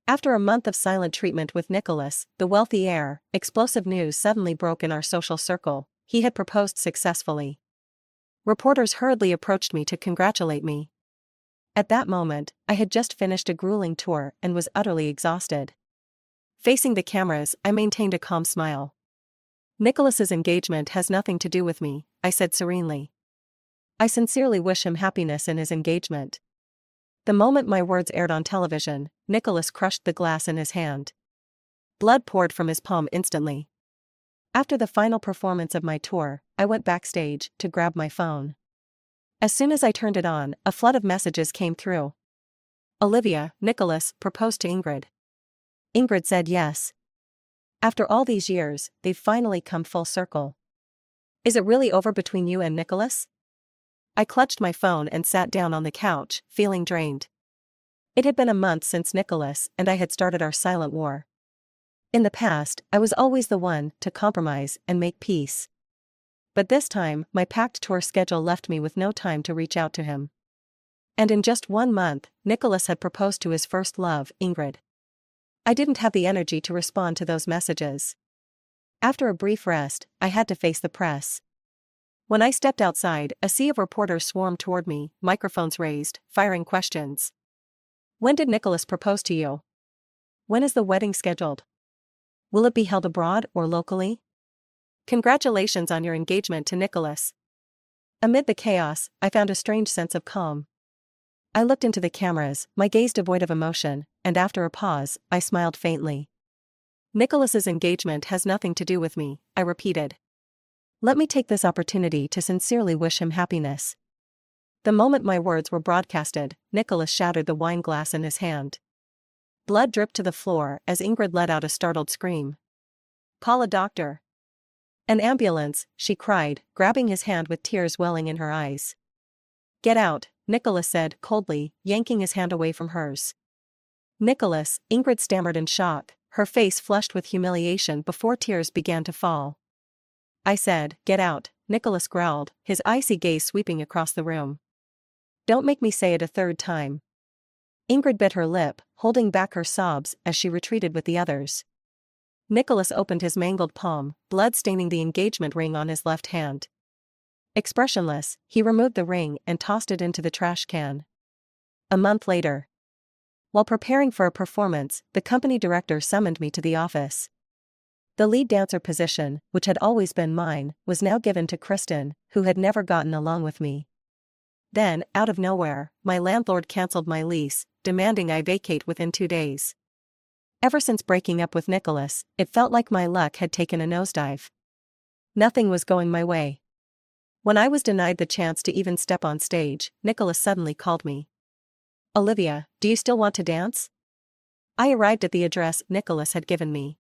After a month of silent treatment with Nicholas, the wealthy heir, explosive news suddenly broke in our social circle. He had proposed successfully. Reporters hurriedly approached me to congratulate me. At that moment, I had just finished a grueling tour and was utterly exhausted. Facing the cameras, I maintained a calm smile. Nicholas's engagement has nothing to do with me, I said serenely. I sincerely wish him happiness in his engagement. The moment my words aired on television, Nicholas crushed the glass in his hand. Blood poured from his palm instantly. After the final performance of my tour, I went backstage to grab my phone. As soon as I turned it on, a flood of messages came through. Olivia, Nicholas proposed to Ingrid. Ingrid said yes. After all these years, they've finally come full circle. Is it really over between you and Nicholas? I clutched my phone and sat down on the couch, feeling drained. It had been a month since Nicholas and I had started our silent war. In the past, I was always the one to compromise and make peace. But this time, my packed tour schedule left me with no time to reach out to him. And in just 1 month, Nicholas had proposed to his first love, Ingrid. I didn't have the energy to respond to those messages. After a brief rest, I had to face the press. When I stepped outside, a sea of reporters swarmed toward me, microphones raised, firing questions. When did Nicholas propose to you? When is the wedding scheduled? Will it be held abroad or locally? Congratulations on your engagement to Nicholas. Amid the chaos, I found a strange sense of calm. I looked into the cameras, my gaze devoid of emotion, and after a pause, I smiled faintly. Nicholas's engagement has nothing to do with me, I repeated. Let me take this opportunity to sincerely wish him happiness. The moment my words were broadcasted, Nicholas shattered the wine glass in his hand. Blood dripped to the floor as Ingrid let out a startled scream. Call a doctor. An ambulance, she cried, grabbing his hand with tears welling in her eyes. Get out, Nicholas said coldly, yanking his hand away from hers. Nicholas, Ingrid stammered in shock, her face flushed with humiliation before tears began to fall. I said, get out, Nicholas growled, his icy gaze sweeping across the room. Don't make me say it a third time. Ingrid bit her lip, holding back her sobs as she retreated with the others. Nicholas opened his mangled palm, blood staining the engagement ring on his left hand. Expressionless, he removed the ring and tossed it into the trash can. A month later. While preparing for a performance, the company director summoned me to the office. The lead dancer position, which had always been mine, was now given to Kristen, who had never gotten along with me. Then, out of nowhere, my landlord cancelled my lease, demanding I vacate within 2 days. Ever since breaking up with Nicholas, it felt like my luck had taken a nosedive. Nothing was going my way. When I was denied the chance to even step on stage, Nicholas suddenly called me. Olivia, do you still want to dance? I arrived at the address Nicholas had given me.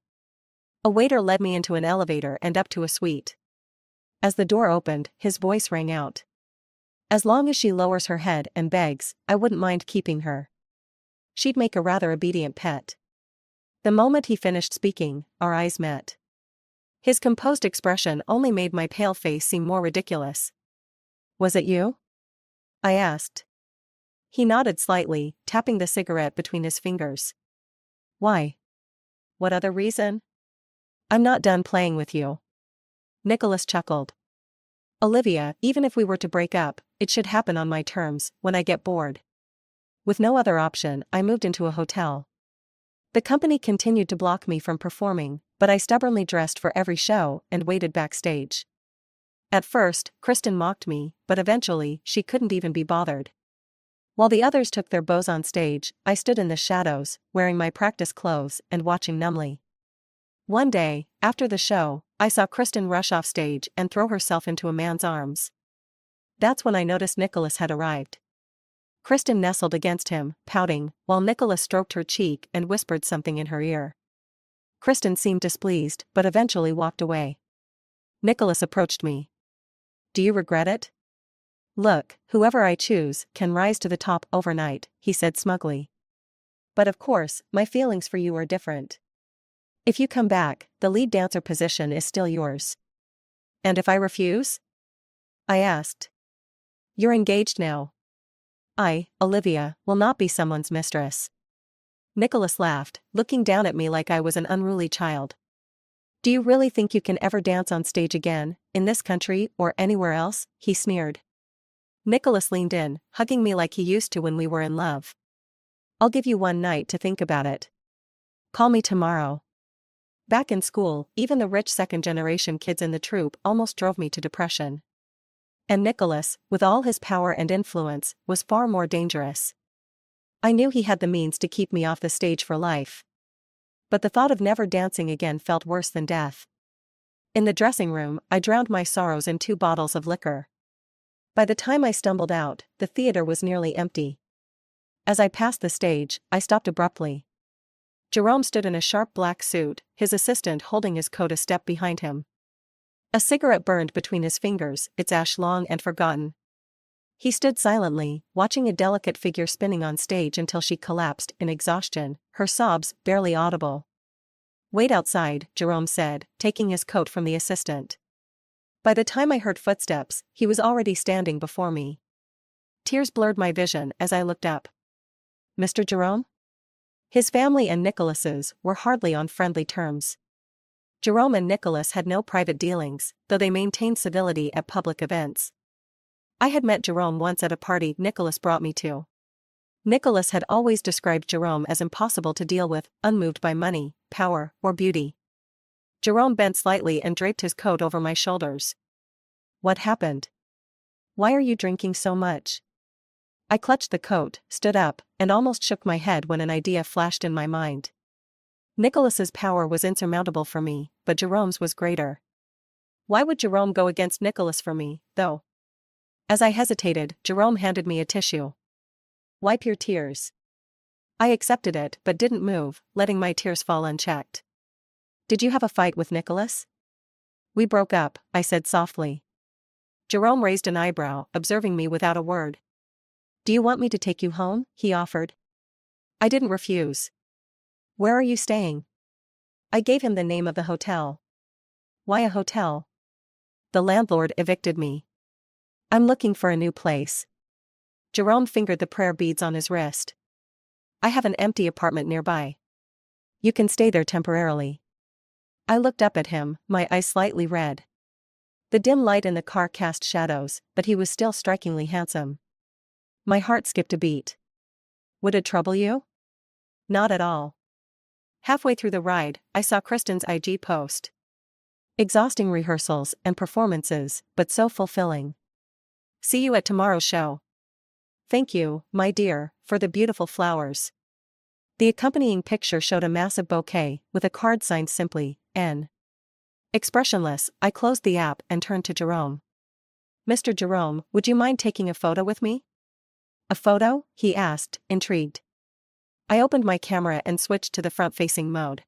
A waiter led me into an elevator and up to a suite. As the door opened, his voice rang out. As long as she lowers her head and begs, I wouldn't mind keeping her. She'd make a rather obedient pet. The moment he finished speaking, our eyes met. His composed expression only made my pale face seem more ridiculous. Was it you? I asked. He nodded slightly, tapping the cigarette between his fingers. Why? What other reason? I'm not done playing with you. Nicholas chuckled. Olivia, even if we were to break up, it should happen on my terms, when I get bored. With no other option, I moved into a hotel. The company continued to block me from performing, but I stubbornly dressed for every show and waited backstage. At first, Kristen mocked me, but eventually, she couldn't even be bothered. While the others took their bows on stage, I stood in the shadows, wearing my practice clothes and watching numbly. One day, after the show, I saw Kristen rush off stage and throw herself into a man's arms. That's when I noticed Nicholas had arrived. Kristen nestled against him, pouting, while Nicholas stroked her cheek and whispered something in her ear. Kristen seemed displeased, but eventually walked away. Nicholas approached me. Do you regret it? Look, whoever I choose can rise to the top overnight, he said smugly. But of course, my feelings for you are different. If you come back, the lead dancer position is still yours. And if I refuse? I asked. You're engaged now. I, Olivia, will not be someone's mistress. Nicholas laughed, looking down at me like I was an unruly child. Do you really think you can ever dance on stage again, in this country or anywhere else? He sneered. Nicholas leaned in, hugging me like he used to when we were in love. I'll give you one night to think about it. Call me tomorrow. Back in school, even the rich second-generation kids in the troupe almost drove me to depression. And Nicholas, with all his power and influence, was far more dangerous. I knew he had the means to keep me off the stage for life. But the thought of never dancing again felt worse than death. In the dressing room, I drowned my sorrows in 2 bottles of liquor. By the time I stumbled out, the theater was nearly empty. As I passed the stage, I stopped abruptly. Jerome stood in a sharp black suit, his assistant holding his coat a step behind him. A cigarette burned between his fingers, its ash long and forgotten. He stood silently, watching a delicate figure spinning on stage until she collapsed in exhaustion, her sobs barely audible. Wait outside, Jerome said, taking his coat from the assistant. By the time I heard footsteps, he was already standing before me. Tears blurred my vision as I looked up. Mr. Jerome? His family and Nicholas's were hardly on friendly terms. Jerome and Nicholas had no private dealings, though they maintained civility at public events. I had met Jerome once at a party Nicholas brought me to. Nicholas had always described Jerome as impossible to deal with, unmoved by money, power, or beauty. Jerome bent slightly and draped his coat over my shoulders. What happened? Why are you drinking so much? I clutched the coat, stood up, and almost shook my head when an idea flashed in my mind. Nicholas's power was insurmountable for me, but Jerome's was greater. Why would Jerome go against Nicholas for me, though? As I hesitated, Jerome handed me a tissue. Wipe your tears. I accepted it but didn't move, letting my tears fall unchecked. Did you have a fight with Nicholas? We broke up, I said softly. Jerome raised an eyebrow, observing me without a word. Do you want me to take you home? He offered. I didn't refuse. Where are you staying? I gave him the name of the hotel. Why a hotel? The landlord evicted me. I'm looking for a new place. Jerome fingered the prayer beads on his wrist. I have an empty apartment nearby. You can stay there temporarily. I looked up at him, my eyes slightly red. The dim light in the car cast shadows, but he was still strikingly handsome. My heart skipped a beat. Would it trouble you? Not at all. Halfway through the ride, I saw Kristen's IG post. Exhausting rehearsals and performances, but so fulfilling. See you at tomorrow's show. Thank you, my dear, for the beautiful flowers. The accompanying picture showed a massive bouquet, with a card signed simply, N. Expressionless, I closed the app and turned to Jerome. Mr. Jerome, would you mind taking a photo with me? A photo? He asked, intrigued. I opened my camera and switched to the front-facing mode.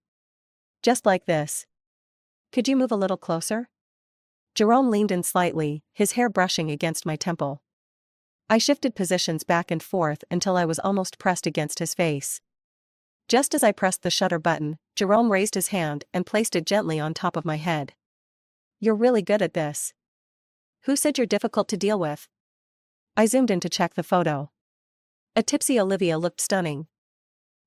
Just like this. Could you move a little closer? Jerome leaned in slightly, his hair brushing against my temple. I shifted positions back and forth until I was almost pressed against his face. Just as I pressed the shutter button, Jerome raised his hand and placed it gently on top of my head. You're really good at this. Who said you're difficult to deal with? I zoomed in to check the photo. A tipsy Olivia looked stunning.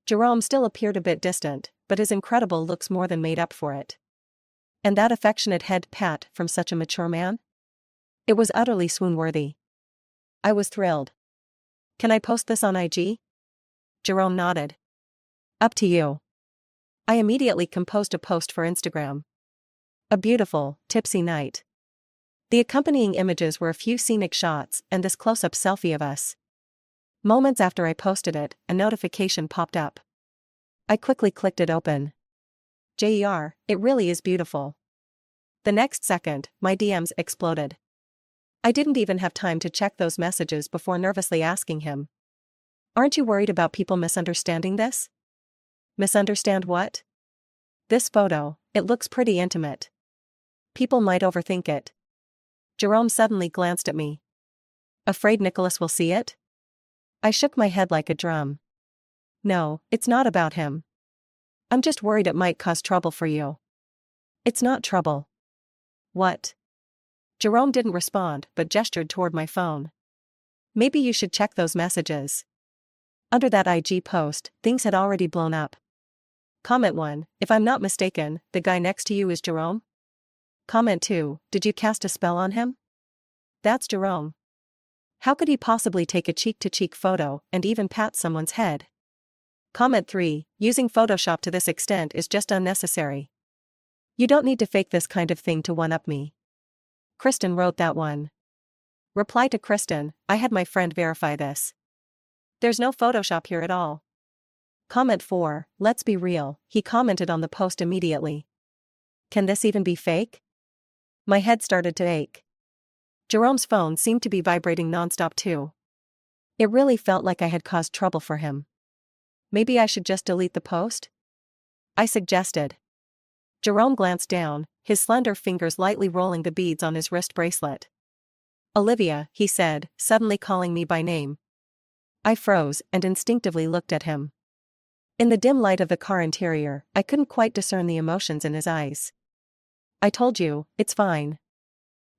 Jerome still appeared a bit distant, but his incredible looks more than made up for it. And that affectionate head pat from such a mature man? It was utterly swoon-worthy. I was thrilled. Can I post this on IG? Jerome nodded. Up to you. I immediately composed a post for Instagram. A beautiful, tipsy night. The accompanying images were a few scenic shots and this close-up selfie of us. Moments after I posted it, a notification popped up. I quickly clicked it open. JER, it really is beautiful. The next second, my DMs exploded. I didn't even have time to check those messages before nervously asking him. Aren't you worried about people misunderstanding this? Misunderstand what? This photo, it looks pretty intimate. People might overthink it. Jerome suddenly glanced at me. Afraid Nicholas will see it? I shook my head like a drum. No, it's not about him. I'm just worried it might cause trouble for you. It's not trouble. What? Jerome didn't respond but gestured toward my phone. Maybe you should check those messages. Under that IG post, things had already blown up. Comment 1, if I'm not mistaken, the guy next to you is Jerome? Comment 2, did you cast a spell on him? That's Jerome. How could he possibly take a cheek-to-cheek photo and even pat someone's head? Comment 3, using Photoshop to this extent is just unnecessary. You don't need to fake this kind of thing to one-up me. Kristen wrote that one. Reply to Kristen, I had my friend verify this. There's no Photoshop here at all. Comment 4, let's be real, he commented on the post immediately. Can this even be fake? My head started to ache. Jerome's phone seemed to be vibrating nonstop too. It really felt like I had caused trouble for him. Maybe I should just delete the post? I suggested. Jerome glanced down, his slender fingers lightly rolling the beads on his wrist bracelet. Olivia, he said, suddenly calling me by name. I froze and instinctively looked at him. In the dim light of the car interior, I couldn't quite discern the emotions in his eyes. I told you, it's fine.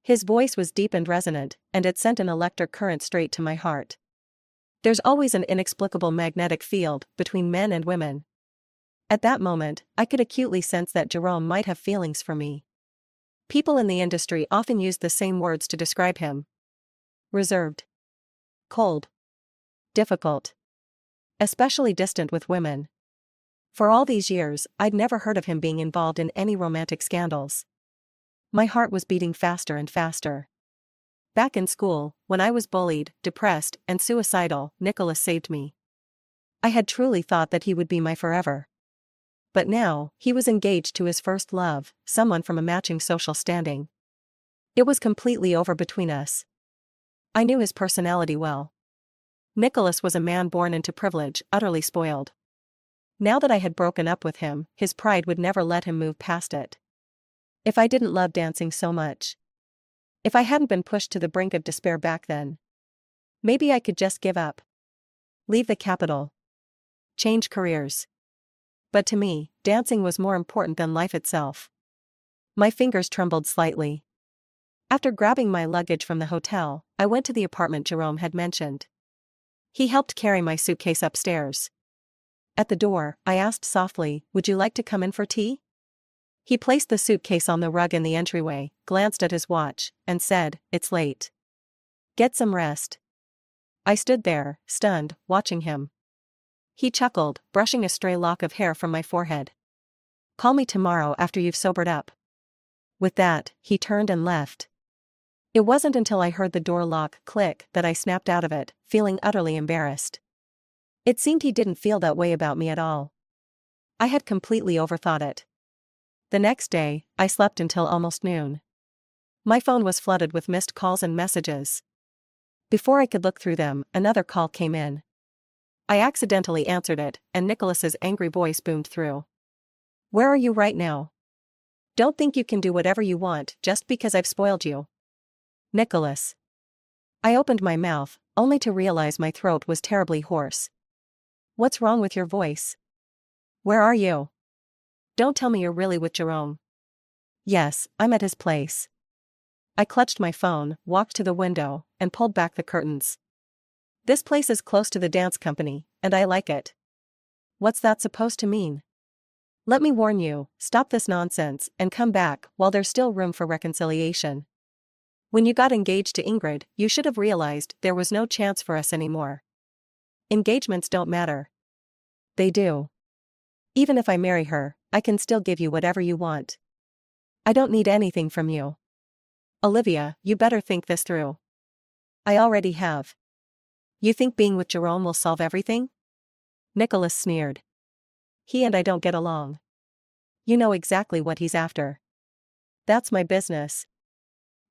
His voice was deep and resonant, and it sent an electric current straight to my heart. There's always an inexplicable magnetic field between men and women. At that moment, I could acutely sense that Jerome might have feelings for me. People in the industry often used the same words to describe him. Reserved. Cold. Difficult. Especially distant with women. For all these years, I'd never heard of him being involved in any romantic scandals. My heart was beating faster and faster. Back in school, when I was bullied, depressed, and suicidal, Nicholas saved me. I had truly thought that he would be my forever. But now, he was engaged to his first love, someone from a matching social standing. It was completely over between us. I knew his personality well. Nicholas was a man born into privilege, utterly spoiled. Now that I had broken up with him, his pride would never let him move past it. If I didn't love dancing so much. If I hadn't been pushed to the brink of despair back then. Maybe I could just give up. Leave the capital. Change careers. But to me, dancing was more important than life itself. My fingers trembled slightly. After grabbing my luggage from the hotel, I went to the apartment Jerome had mentioned. He helped carry my suitcase upstairs. At the door, I asked softly, would you like to come in for tea? He placed the suitcase on the rug in the entryway, glanced at his watch, and said, it's late. Get some rest. I stood there, stunned, watching him. He chuckled, brushing a stray lock of hair from my forehead. Call me tomorrow after you've sobered up. With that, he turned and left. It wasn't until I heard the door lock click that I snapped out of it, feeling utterly embarrassed. It seemed he didn't feel that way about me at all. I had completely overthought it. The next day, I slept until almost noon. My phone was flooded with missed calls and messages. Before I could look through them, another call came in. I accidentally answered it, and Nicholas's angry voice boomed through. Where are you right now? Don't think you can do whatever you want just because I've spoiled you. Nicholas. I opened my mouth, only to realize my throat was terribly hoarse. What's wrong with your voice? Where are you? Don't tell me you're really with Jerome. Yes, I'm at his place. I clutched my phone, walked to the window, and pulled back the curtains. This place is close to the dance company, and I like it. What's that supposed to mean? Let me warn you, stop this nonsense and come back while there's still room for reconciliation. When you got engaged to Ingrid, you should have realized there was no chance for us anymore. Engagements don't matter. They do. Even if I marry her, I can still give you whatever you want. I don't need anything from you. Olivia, you better think this through. I already have. You think being with Jerome will solve everything? Nicholas sneered. He and I don't get along. You know exactly what he's after. That's my business.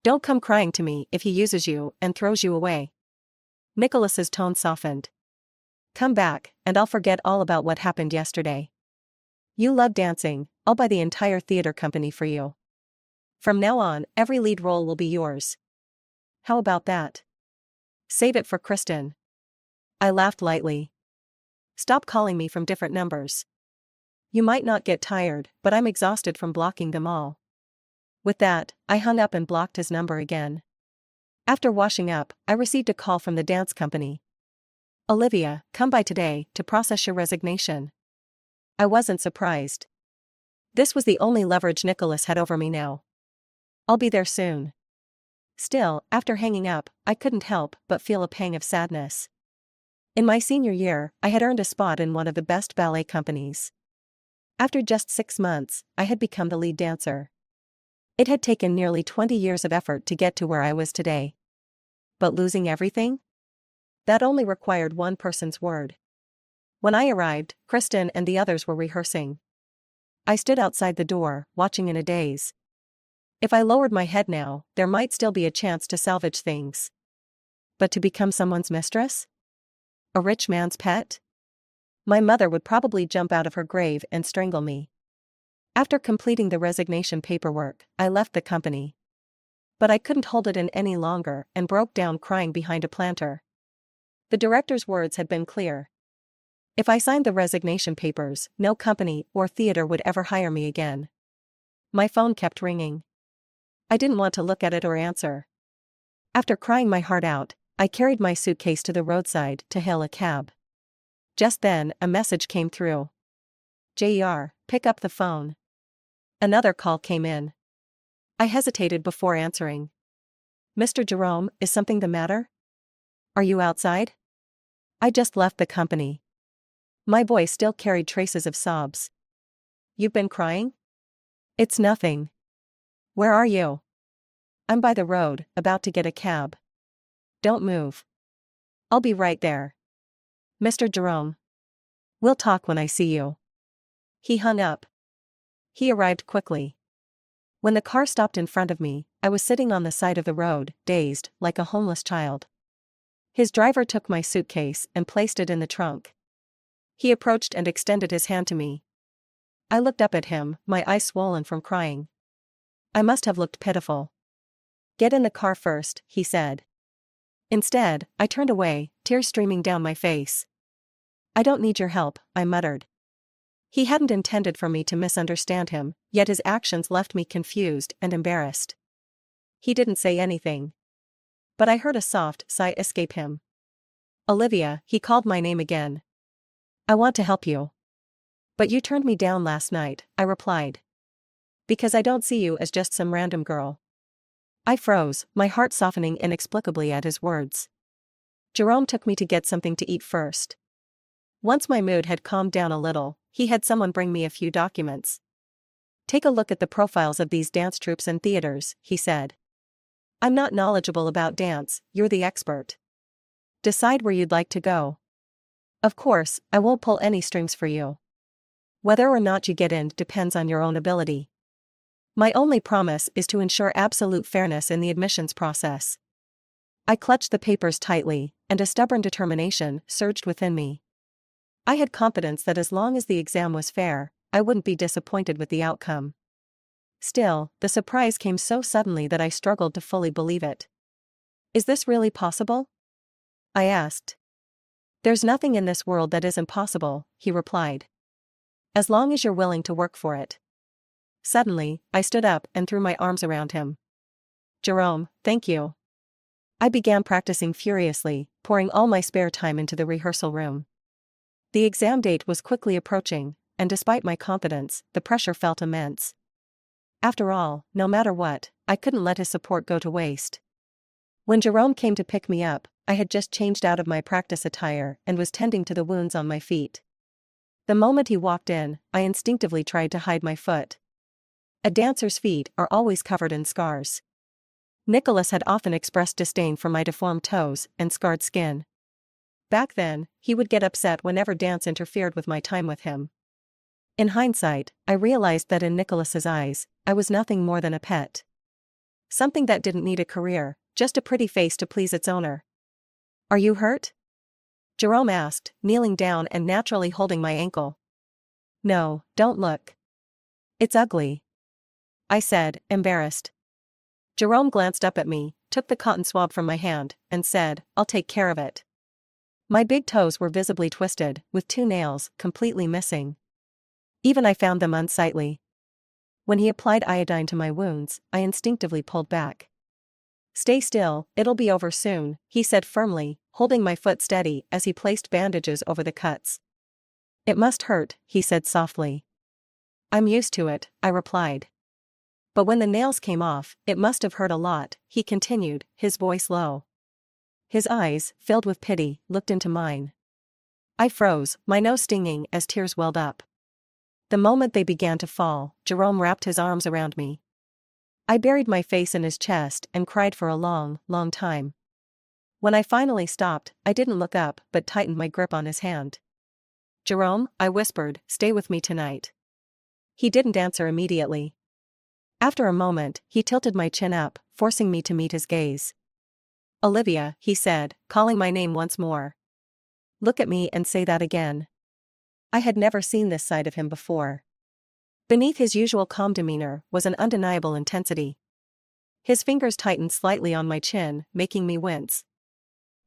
Don't come crying to me if he uses you and throws you away. Nicholas's tone softened. Come back, and I'll forget all about what happened yesterday. You love dancing, I'll buy the entire theater company for you. From now on, every lead role will be yours. How about that? Save it for Kristen. I laughed lightly. Stop calling me from different numbers. You might not get tired, but I'm exhausted from blocking them all. With that, I hung up and blocked his number again. After washing up, I received a call from the dance company. Olivia, come by today to process your resignation. I wasn't surprised. This was the only leverage Nicholas had over me now. I'll be there soon. Still, after hanging up, I couldn't help but feel a pang of sadness. In my senior year, I had earned a spot in one of the best ballet companies. After just 6 months, I had become the lead dancer. It had taken nearly 20 years of effort to get to where I was today. But losing everything? That only required one person's word. When I arrived, Kristen and the others were rehearsing. I stood outside the door, watching in a daze. If I lowered my head now, there might still be a chance to salvage things. But to become someone's mistress? A rich man's pet? My mother would probably jump out of her grave and strangle me. After completing the resignation paperwork, I left the company. But I couldn't hold it in any longer and broke down crying behind a planter. The director's words had been clear. If I signed the resignation papers, no company or theater would ever hire me again. My phone kept ringing. I didn't want to look at it or answer. After crying my heart out, I carried my suitcase to the roadside to hail a cab. Just then, a message came through. "JR, pick up the phone." Another call came in. I hesitated before answering. "Mr. Jerome, is something the matter? Are you outside?" I just left the company. My voice still carried traces of sobs. "You've been crying?" "It's nothing." "Where are you?" "I'm by the road, about to get a cab." "Don't move. I'll be right there." "Mr. Jerome. We'll talk when I see you." He hung up. He arrived quickly. When the car stopped in front of me, I was sitting on the side of the road, dazed, like a homeless child. His driver took my suitcase and placed it in the trunk. He approached and extended his hand to me. I looked up at him, my eyes swollen from crying. I must have looked pitiful. "Get in the car first," he said. Instead, I turned away, tears streaming down my face. "I don't need your help," I muttered. He hadn't intended for me to misunderstand him, yet his actions left me confused and embarrassed. He didn't say anything. But I heard a soft sigh escape him. "Olivia," he called my name again. "I want to help you." "But you turned me down last night," I replied. "Because I don't see you as just some random girl." I froze, my heart softening inexplicably at his words. Jerome took me to get something to eat first. Once my mood had calmed down a little, he had someone bring me a few documents. "Take a look at the profiles of these dance troupes and theaters," he said. "I'm not knowledgeable about dance, you're the expert. Decide where you'd like to go. Of course, I won't pull any strings for you. Whether or not you get in depends on your own ability. My only promise is to ensure absolute fairness in the admissions process." I clutched the papers tightly, and a stubborn determination surged within me. I had confidence that as long as the exam was fair, I wouldn't be disappointed with the outcome. Still, the surprise came so suddenly that I struggled to fully believe it. "Is this really possible?" I asked. "There's nothing in this world that isn't possible," he replied. "As long as you're willing to work for it." Suddenly, I stood up and threw my arms around him. "Jerome, thank you." I began practicing furiously, pouring all my spare time into the rehearsal room. The exam date was quickly approaching, and despite my confidence, the pressure felt immense. After all, no matter what, I couldn't let his support go to waste. When Jerome came to pick me up, I had just changed out of my practice attire and was tending to the wounds on my feet. The moment he walked in, I instinctively tried to hide my foot. A dancer's feet are always covered in scars. Nicholas had often expressed disdain for my deformed toes and scarred skin. Back then, he would get upset whenever dance interfered with my time with him. In hindsight, I realized that in Nicholas's eyes, I was nothing more than a pet. Something that didn't need a career, just a pretty face to please its owner. "Are you hurt?" Jerome asked, kneeling down and naturally holding my ankle. "No, don't look. It's ugly," I said, embarrassed. Jerome glanced up at me, took the cotton swab from my hand, and said, "I'll take care of it." My big toes were visibly twisted, with 2 nails completely missing. Even I found them unsightly. When he applied iodine to my wounds, I instinctively pulled back. "Stay still, it'll be over soon," he said firmly, holding my foot steady as he placed bandages over the cuts. "It must hurt," he said softly. "I'm used to it," I replied. "But when the nails came off, it must have hurt a lot," he continued, his voice low. His eyes, filled with pity, looked into mine. I froze, my nose stinging as tears welled up. The moment they began to fall, Jerome wrapped his arms around me. I buried my face in his chest and cried for a long, long time. When I finally stopped, I didn't look up but tightened my grip on his hand. "Jerome," I whispered, "stay with me tonight." He didn't answer immediately. After a moment, he tilted my chin up, forcing me to meet his gaze. "Olivia," he said, calling my name once more. "Look at me and say that again." I had never seen this side of him before. Beneath his usual calm demeanor was an undeniable intensity. His fingers tightened slightly on my chin, making me wince.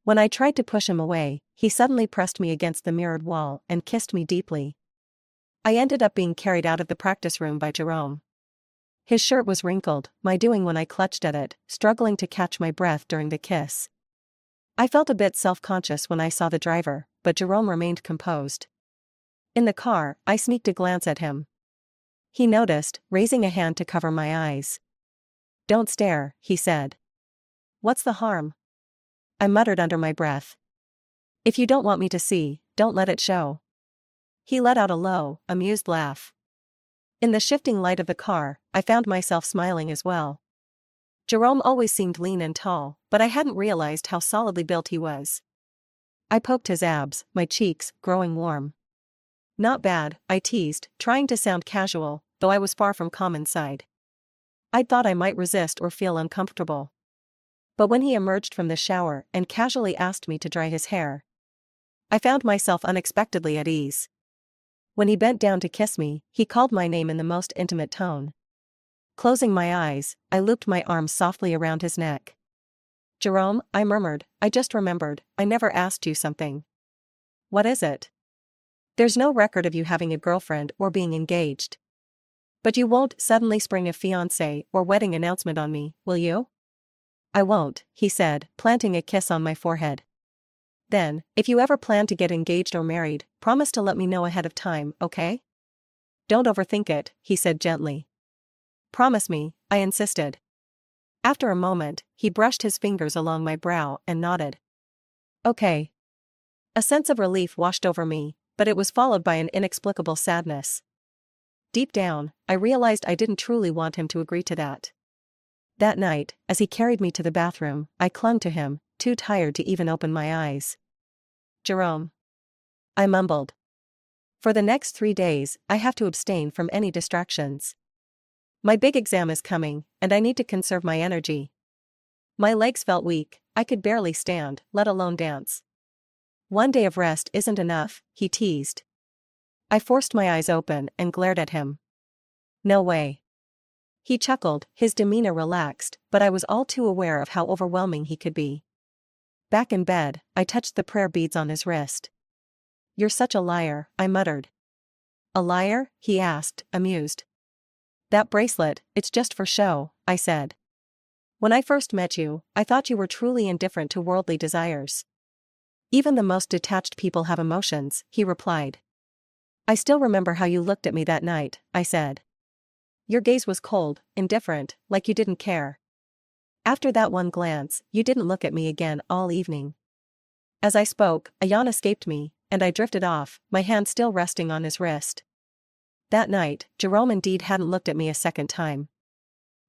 When I tried to push him away, he suddenly pressed me against the mirrored wall and kissed me deeply. I ended up being carried out of the practice room by Jerome. His shirt was wrinkled, my doing when I clutched at it, struggling to catch my breath during the kiss. I felt a bit self-conscious when I saw the driver, but Jerome remained composed. In the car, I sneaked a glance at him. He noticed, raising a hand to cover my eyes. "Don't stare," he said. "What's the harm?" I muttered under my breath. "If you don't want me to see, don't let it show." He let out a low, amused laugh. In the shifting light of the car, I found myself smiling as well. Jerome always seemed lean and tall, but I hadn't realized how solidly built he was. I poked his abs, my cheeks growing warm. "Not bad," I teased, trying to sound casual, though I was far from calm inside. I'd thought I might resist or feel uncomfortable. But when he emerged from the shower and casually asked me to dry his hair, I found myself unexpectedly at ease. When he bent down to kiss me, he called my name in the most intimate tone. Closing my eyes, I looped my arms softly around his neck. "Jerome," I murmured, "I just remembered, I never asked you something." "What is it?" "There's no record of you having a girlfriend or being engaged. But you won't suddenly spring a fiancé or wedding announcement on me, will you?" "I won't," he said, planting a kiss on my forehead. "Then, if you ever plan to get engaged or married, promise to let me know ahead of time, okay?" "Don't overthink it," he said gently. "Promise me," I insisted. After a moment, he brushed his fingers along my brow and nodded. "Okay." A sense of relief washed over me, but it was followed by an inexplicable sadness. Deep down, I realized I didn't truly want him to agree to that. That night, as he carried me to the bathroom, I clung to him, too tired to even open my eyes. "Jerome," I mumbled. "For the next 3 days, I have to abstain from any distractions. My big exam is coming, and I need to conserve my energy." My legs felt weak, I could barely stand, let alone dance. "One day of rest isn't enough," he teased. I forced my eyes open and glared at him. "No way." He chuckled, his demeanor relaxed, but I was all too aware of how overwhelming he could be. Back in bed, I touched the prayer beads on his wrist. "You're such a liar," I muttered. "A liar?" he asked, amused. "That bracelet, it's just for show," I said. "When I first met you, I thought you were truly indifferent to worldly desires." "Even the most detached people have emotions," he replied. "I still remember how you looked at me that night," I said. "Your gaze was cold, indifferent, like you didn't care. After that one glance, you didn't look at me again all evening." As I spoke, a yawn escaped me, and I drifted off, my hand still resting on his wrist. That night, Jerome indeed hadn't looked at me a second time.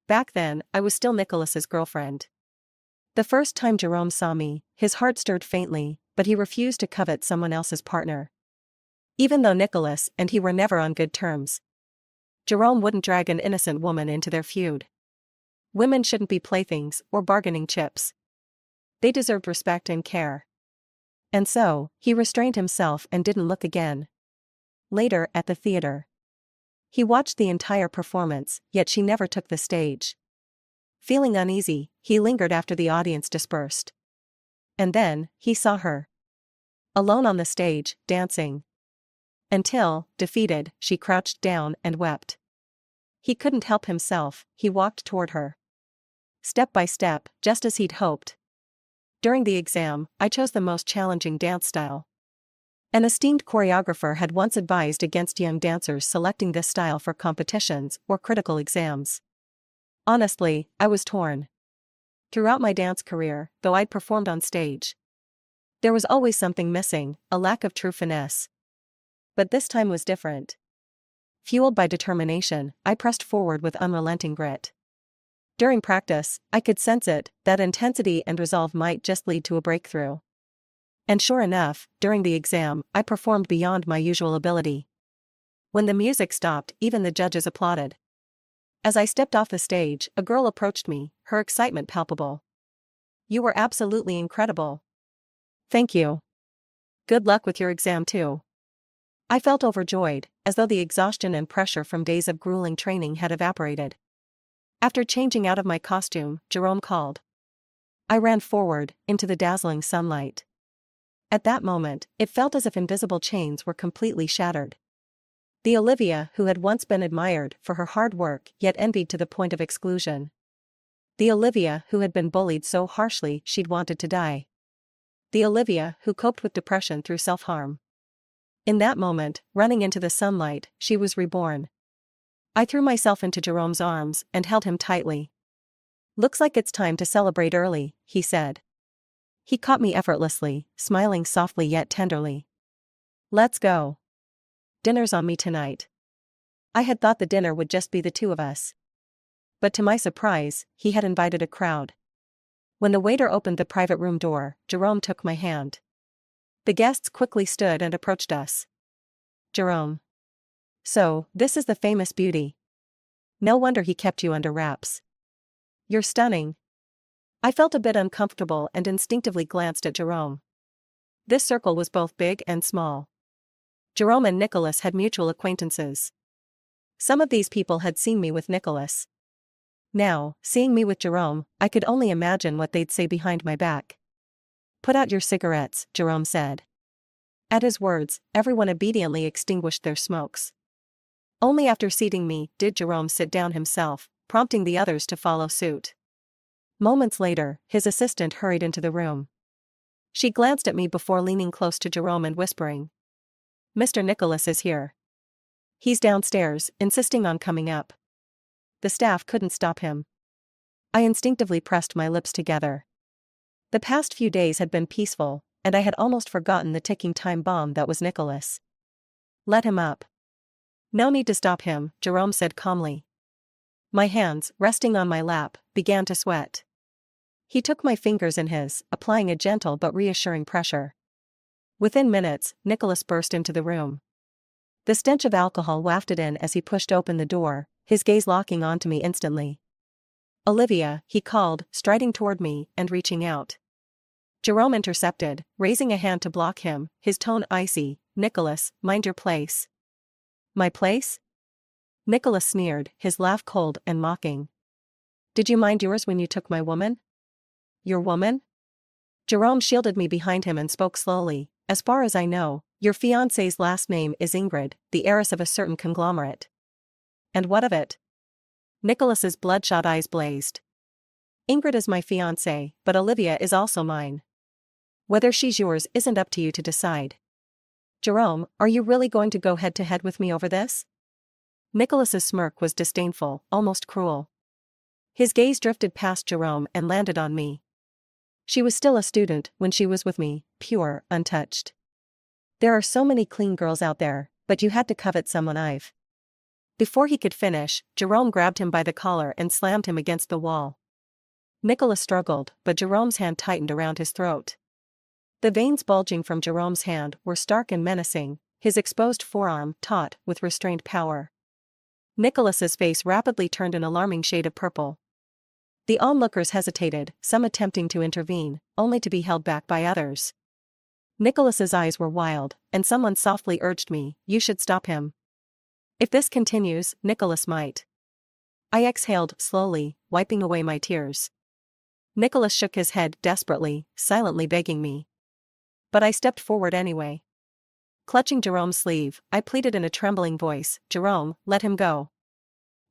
Back then, I was still Nicholas's girlfriend. The first time Jerome saw me, his heart stirred faintly, but he refused to covet someone else's partner. Even though Nicholas and he were never on good terms, Jerome wouldn't drag an innocent woman into their feud. Women shouldn't be playthings or bargaining chips. They deserved respect and care. And so, he restrained himself and didn't look again. Later, at the theater, he watched the entire performance, yet she never took the stage. Feeling uneasy, he lingered after the audience dispersed. And then, he saw her. Alone on the stage, dancing. Until, defeated, she crouched down and wept. He couldn't help himself, he walked toward her. Step by step, just as he'd hoped. During the exam, I chose the most challenging dance style. An esteemed choreographer had once advised against young dancers selecting this style for competitions or critical exams. Honestly, I was torn. Throughout my dance career, though I'd performed on stage, there was always something missing, a lack of true finesse. But this time was different. Fueled by determination, I pressed forward with unrelenting grit. During practice, I could sense it, that intensity and resolve might just lead to a breakthrough. And sure enough, during the exam, I performed beyond my usual ability. When the music stopped, even the judges applauded. As I stepped off the stage, a girl approached me, her excitement palpable. "You were absolutely incredible." "Thank you. Good luck with your exam too." I felt overjoyed, as though the exhaustion and pressure from days of grueling training had evaporated. After changing out of my costume, Jerome called. I ran forward, into the dazzling sunlight. At that moment, it felt as if invisible chains were completely shattered. The Olivia who had once been admired for her hard work yet envied to the point of exclusion. The Olivia who had been bullied so harshly she'd wanted to die. The Olivia who coped with depression through self-harm. In that moment, running into the sunlight, she was reborn. I threw myself into Jerome's arms and held him tightly. "Looks like it's time to celebrate early," he said. He caught me effortlessly, smiling softly yet tenderly. "Let's go. Dinner's on me tonight." I had thought the dinner would just be the two of us. But to my surprise, he had invited a crowd. When the waiter opened the private room door, Jerome took my hand. The guests quickly stood and approached us. "Jerome. So, this is the famous beauty. No wonder he kept you under wraps. You're stunning." I felt a bit uncomfortable and instinctively glanced at Jerome. This circle was both big and small. Jerome and Nicholas had mutual acquaintances. Some of these people had seen me with Nicholas. Now, seeing me with Jerome, I could only imagine what they'd say behind my back. "Put out your cigarettes," Jerome said. At his words, everyone obediently extinguished their smokes. Only after seating me did Jerome sit down himself, prompting the others to follow suit. Moments later, his assistant hurried into the room. She glanced at me before leaning close to Jerome and whispering, "Mr. Nicholas is here. He's downstairs, insisting on coming up." The staff couldn't stop him. I instinctively pressed my lips together. The past few days had been peaceful, and I had almost forgotten the ticking time bomb that was Nicholas. "Let him up." "No need to stop him," Jerome said calmly. My hands, resting on my lap, began to sweat. He took my fingers in his, applying a gentle but reassuring pressure. Within minutes, Nicholas burst into the room. The stench of alcohol wafted in as he pushed open the door, his gaze locking onto me instantly. "Olivia," he called, striding toward me and reaching out. Jerome intercepted, raising a hand to block him, his tone icy. "Nicholas, mind your place." "My place?" Nicholas sneered, his laugh cold and mocking. "Did you mind yours when you took my woman?" "Your woman?" Jerome shielded me behind him and spoke slowly. "As far as I know, your fiancé's last name is Ingrid, the heiress of a certain conglomerate." "And what of it?" Nicholas's bloodshot eyes blazed. "Ingrid is my fiancée, but Olivia is also mine. Whether she's yours isn't up to you to decide." "Jerome, are you really going to go head-to-head with me over this?" Nicholas's smirk was disdainful, almost cruel. His gaze drifted past Jerome and landed on me. She was still a student when she was with me, pure, untouched. "There are so many clean girls out there, but you had to covet someone I've." Before he could finish, Jerome grabbed him by the collar and slammed him against the wall. Nicholas struggled, but Jerome's hand tightened around his throat. The veins bulging from Jerome's hand were stark and menacing, his exposed forearm taut with restrained power. Nicholas's face rapidly turned an alarming shade of purple. The onlookers hesitated, some attempting to intervene, only to be held back by others. Nicholas's eyes were wild, and someone softly urged me, "You should stop him. If this continues, Nicholas might." I exhaled slowly, wiping away my tears. Nicholas shook his head desperately, silently begging me. But I stepped forward anyway. Clutching Jerome's sleeve, I pleaded in a trembling voice, "Jerome, let him go.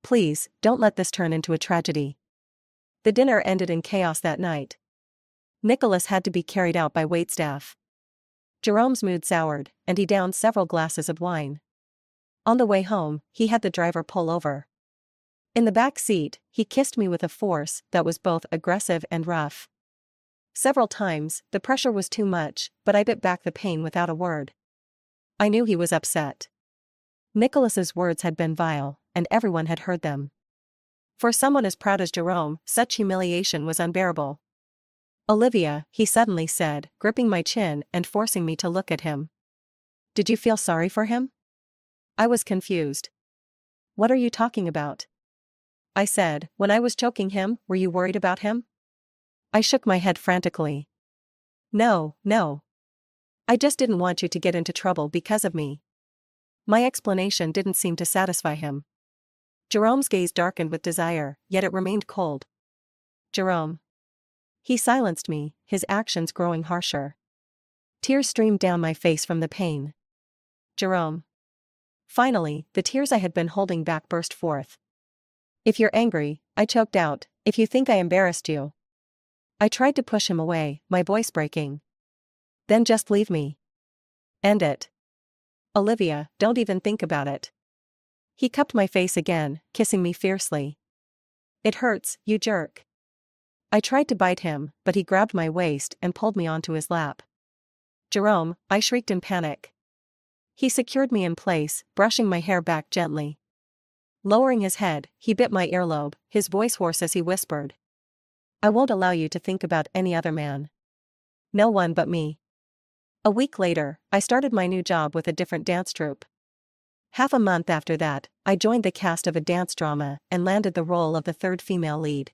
Please, don't let this turn into a tragedy." The dinner ended in chaos that night. Nicholas had to be carried out by waitstaff. Jerome's mood soured, and he downed several glasses of wine. On the way home, he had the driver pull over. In the back seat, he kissed me with a force that was both aggressive and rough. Several times, the pressure was too much, but I bit back the pain without a word. I knew he was upset. Nicholas's words had been vile, and everyone had heard them. For someone as proud as Jerome, such humiliation was unbearable. "Olivia," he suddenly said, gripping my chin and forcing me to look at him. "Did you feel sorry for him?" I was confused. "What are you talking about?" I said, "When I was choking him, were you worried about him?" I shook my head frantically. No. I just didn't want you to get into trouble because of me." My explanation didn't seem to satisfy him. Jerome's gaze darkened with desire, yet it remained cold. "Jerome." He silenced me, his actions growing harsher. Tears streamed down my face from the pain. "Jerome." Finally, the tears I had been holding back burst forth. "If you're angry," I choked out, "if you think I embarrassed you." I tried to push him away, my voice breaking. "Then just leave me. End it. Olivia, don't even think about it." He cupped my face again, kissing me fiercely. "It hurts, you jerk." I tried to bite him, but he grabbed my waist and pulled me onto his lap. "Jerome," I shrieked in panic. He secured me in place, brushing my hair back gently. Lowering his head, he bit my earlobe, his voice hoarse as he whispered. "I won't allow you to think about any other man. No one but me." A week later, I started my new job with a different dance troupe. Half a month after that, I joined the cast of a dance drama and landed the role of the third female lead.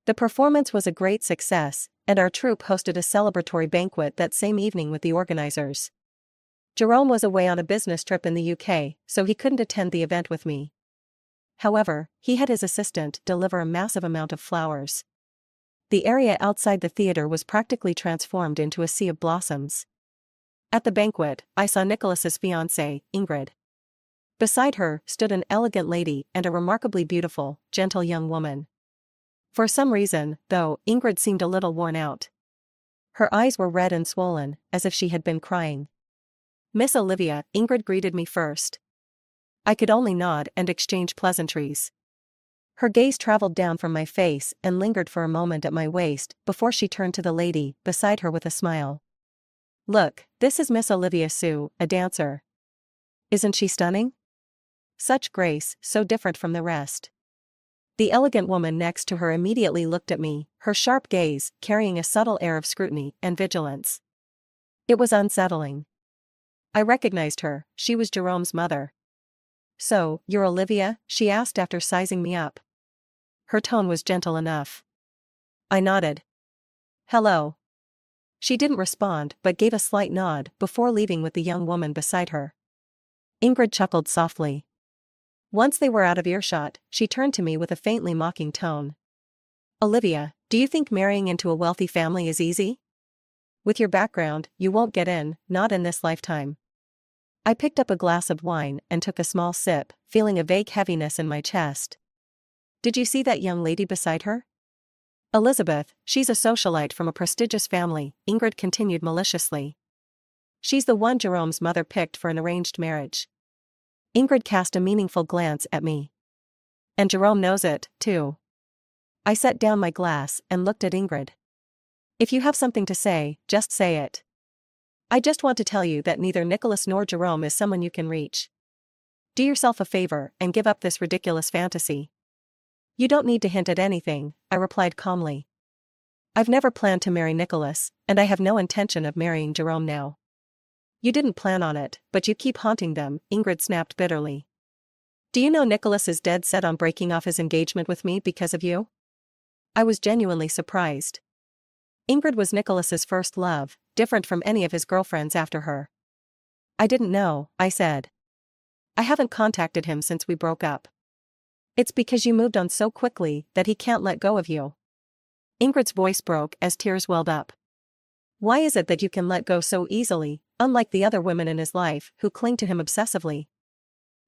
The performance was a great success, and our troupe hosted a celebratory banquet that same evening with the organizers. Jerome was away on a business trip in the UK, so he couldn't attend the event with me. However, he had his assistant deliver a massive amount of flowers. The area outside the theater was practically transformed into a sea of blossoms. At the banquet, I saw Nicholas's fiancée, Ingrid. Beside her stood an elegant lady and a remarkably beautiful, gentle young woman. For some reason, though, Ingrid seemed a little worn out. Her eyes were red and swollen, as if she had been crying. "Miss Olivia," Ingrid greeted me first. I could only nod and exchange pleasantries. Her gaze traveled down from my face and lingered for a moment at my waist before she turned to the lady beside her with a smile. "Look, this is Miss Olivia Sue, a dancer. Isn't she stunning? Such grace, so different from the rest." The elegant woman next to her immediately looked at me, her sharp gaze carrying a subtle air of scrutiny and vigilance. It was unsettling. I recognized her, she was Jerome's mother. "So, you're Olivia?" she asked after sizing me up. Her tone was gentle enough. I nodded. "Hello." She didn't respond but gave a slight nod before leaving with the young woman beside her. Ingrid chuckled softly. Once they were out of earshot, she turned to me with a faintly mocking tone. "Olivia, do you think marrying into a wealthy family is easy? With your background, you won't get in, not in this lifetime." I picked up a glass of wine and took a small sip, feeling a vague heaviness in my chest. "Did you see that young lady beside her? Elizabeth, she's a socialite from a prestigious family," Ingrid continued maliciously. "She's the one Jerome's mother picked for an arranged marriage." Ingrid cast a meaningful glance at me. "And Jerome knows it, too." I set down my glass and looked at Ingrid. "If you have something to say, just say it. I just want to tell you that neither Nicholas nor Jerome is someone you can reach. Do yourself a favor and give up this ridiculous fantasy." "You don't need to hint at anything," I replied calmly. "I've never planned to marry Nicholas, and I have no intention of marrying Jerome now." "You didn't plan on it, but you keep haunting them," Ingrid snapped bitterly. "Do you know Nicholas is dead set on breaking off his engagement with me because of you?" I was genuinely surprised. Ingrid was Nicholas's first love, different from any of his girlfriends after her. "I didn't know," I said. "I haven't contacted him since we broke up." "It's because you moved on so quickly that he can't let go of you." Ingrid's voice broke as tears welled up. "Why is it that you can let go so easily, unlike the other women in his life who cling to him obsessively?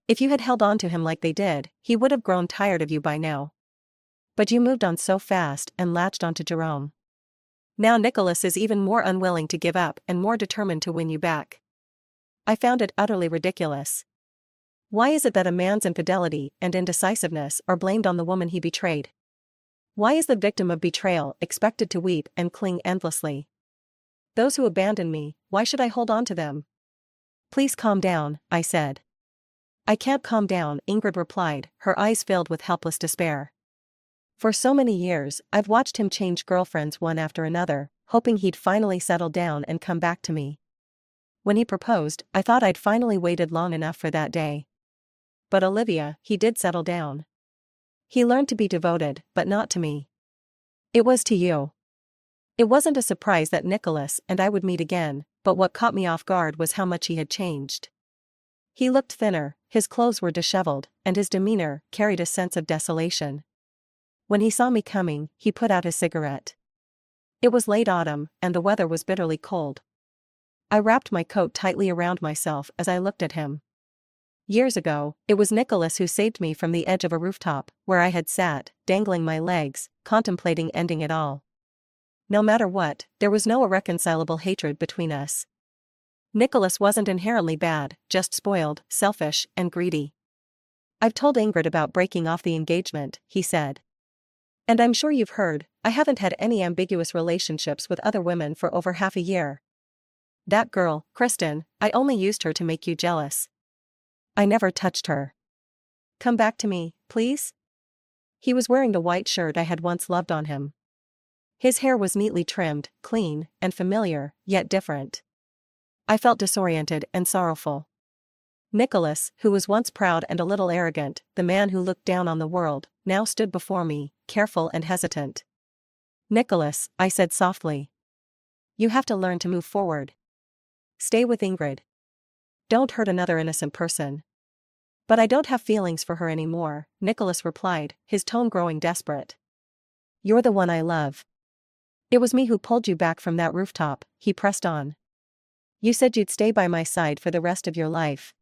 If you had held on to him like they did, he would have grown tired of you by now. But you moved on so fast and latched onto Jerome." Now Nicholas is even more unwilling to give up and more determined to win you back. I found it utterly ridiculous. Why is it that a man's infidelity and indecisiveness are blamed on the woman he betrayed? Why is the victim of betrayal expected to weep and cling endlessly? Those who abandon me, why should I hold on to them? Please calm down, I said. I can't calm down, Ingrid replied, her eyes filled with helpless despair. For so many years, I've watched him change girlfriends one after another, hoping he'd finally settle down and come back to me. When he proposed, I thought I'd finally waited long enough for that day. But Olivia, he did settle down. He learned to be devoted, but not to me. It was to you. It wasn't a surprise that Nicholas and I would meet again, but what caught me off guard was how much he had changed. He looked thinner, his clothes were disheveled, and his demeanor carried a sense of desolation. When he saw me coming, he put out his cigarette. It was late autumn, and the weather was bitterly cold. I wrapped my coat tightly around myself as I looked at him. Years ago, it was Nicholas who saved me from the edge of a rooftop, where I had sat, dangling my legs, contemplating ending it all. No matter what, there was no irreconcilable hatred between us. Nicholas wasn't inherently bad, just spoiled, selfish, and greedy. I've told Ingrid about breaking off the engagement, he said. And I'm sure you've heard, I haven't had any ambiguous relationships with other women for over half a year. That girl, Kristen, I only used her to make you jealous. I never touched her. Come back to me, please? He was wearing the white shirt I had once loved on him. His hair was neatly trimmed, clean, and familiar, yet different. I felt disoriented and sorrowful. Nicholas, who was once proud and a little arrogant, the man who looked down on the world, now stood before me, careful and hesitant. Nicholas, I said softly. You have to learn to move forward. Stay with Ingrid. Don't hurt another innocent person. But I don't have feelings for her anymore, Nicholas replied, his tone growing desperate. You're the one I love. It was me who pulled you back from that rooftop, he pressed on. You said you'd stay by my side for the rest of your life.